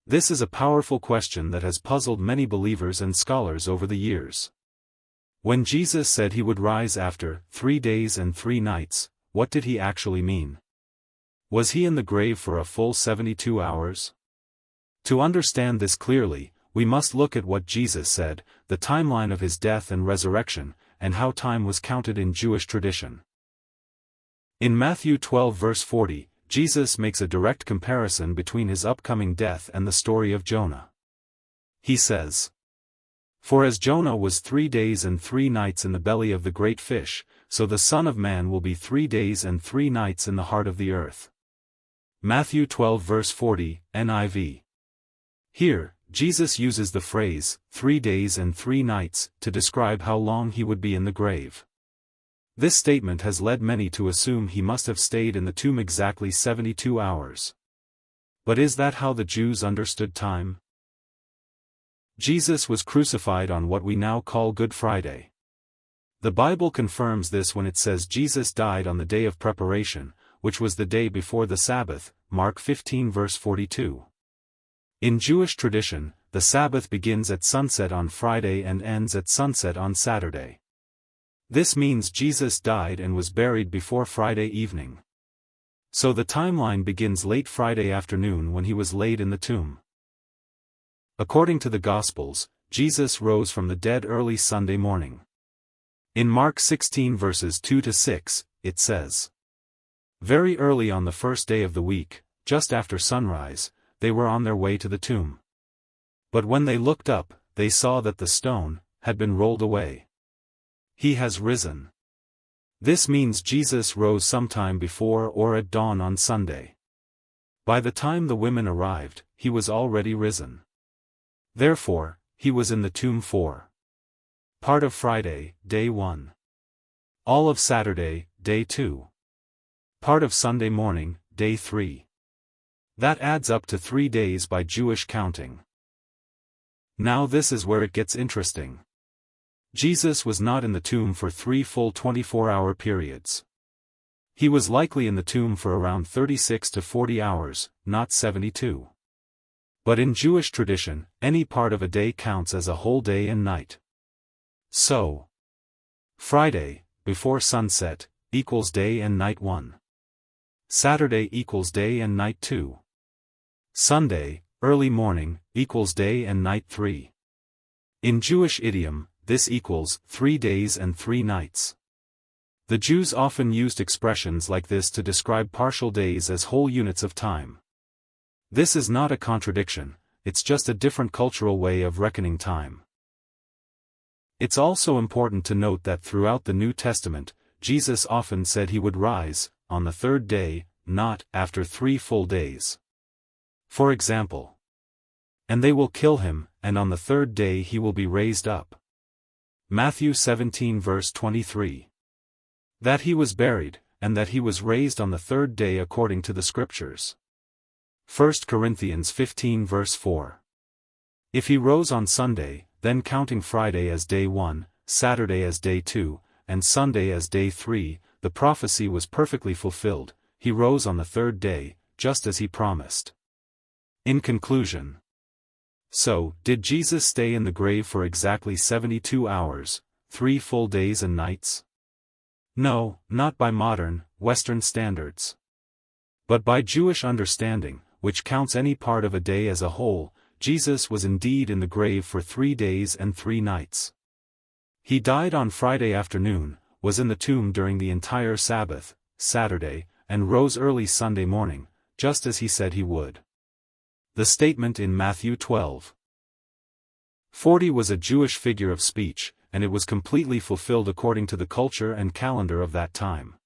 This is a powerful question that has puzzled many believers and scholars over the years. When Jesus said he would rise after 3 days and 3 nights, what did he actually mean? Was he in the grave for a full 72 hours? To understand this clearly, we must look at what Jesus said, the timeline of his death and resurrection, and how time was counted in Jewish tradition. In Matthew 12 verse 40, Jesus makes a direct comparison between his upcoming death and the story of Jonah. He says, "For as Jonah was 3 days and 3 nights in the belly of the great fish, so the Son of Man will be 3 days and 3 nights in the heart of the earth." Matthew 12 verse 40, NIV. Here, Jesus uses the phrase, 3 days and 3 nights, to describe how long he would be in the grave. This statement has led many to assume he must have stayed in the tomb exactly 72 hours. But is that how the Jews understood time? Jesus was crucified on what we now call Good Friday. The Bible confirms this when it says Jesus died on the day of preparation, which was the day before the Sabbath, Mark 15 verse 42. In Jewish tradition, the Sabbath begins at sunset on Friday and ends at sunset on Saturday. This means Jesus died and was buried before Friday evening. So the timeline begins late Friday afternoon when he was laid in the tomb. According to the Gospels, Jesus rose from the dead early Sunday morning. In Mark 16 verses 2-6, it says, "Very early on the first day of the week, just after sunrise, they were on their way to the tomb. But when they looked up, they saw that the stone had been rolled away. He has risen." This means Jesus rose sometime before or at dawn on Sunday. By the time the women arrived, he was already risen. Therefore, he was in the tomb for part of Friday, day 1. All of Saturday, day 2. Part of Sunday morning, day 3. That adds up to 3 days by Jewish counting. Now this is where it gets interesting. Jesus was not in the tomb for 3 full 24-hour periods. He was likely in the tomb for around 36 to 40 hours, not 72. But in Jewish tradition, any part of a day counts as a whole day and night. So, Friday, before sunset, equals day and night 1. Saturday equals day and night 2. Sunday, early morning, equals day and night 3. In Jewish idiom, this equals 3 days and 3 nights. The Jews often used expressions like this to describe partial days as whole units of time. This is not a contradiction, it's just a different cultural way of reckoning time. It's also important to note that throughout the New Testament, Jesus often said he would rise on the 3rd day, not after 3 full days. For example, "And they will kill him, and on the 3rd day he will be raised up." Matthew 17 verse 23. That he was buried, and that he was raised on the 3rd day according to the Scriptures. 1 Corinthians 15 verse 4. If he rose on Sunday, then counting Friday as day 1, Saturday as day 2, and Sunday as day 3, the prophecy was perfectly fulfilled. He rose on the 3rd day, just as he promised. In conclusion, so, did Jesus stay in the grave for exactly 72 hours, 3 full days and nights? No, not by modern, Western standards. But by Jewish understanding, which counts any part of a day as a whole, Jesus was indeed in the grave for 3 days and 3 nights. He died on Friday afternoon, was in the tomb during the entire Sabbath, Saturday, and rose early Sunday morning, just as he said he would. The statement in Matthew 12:40 was a Jewish figure of speech, and it was completely fulfilled according to the culture and calendar of that time.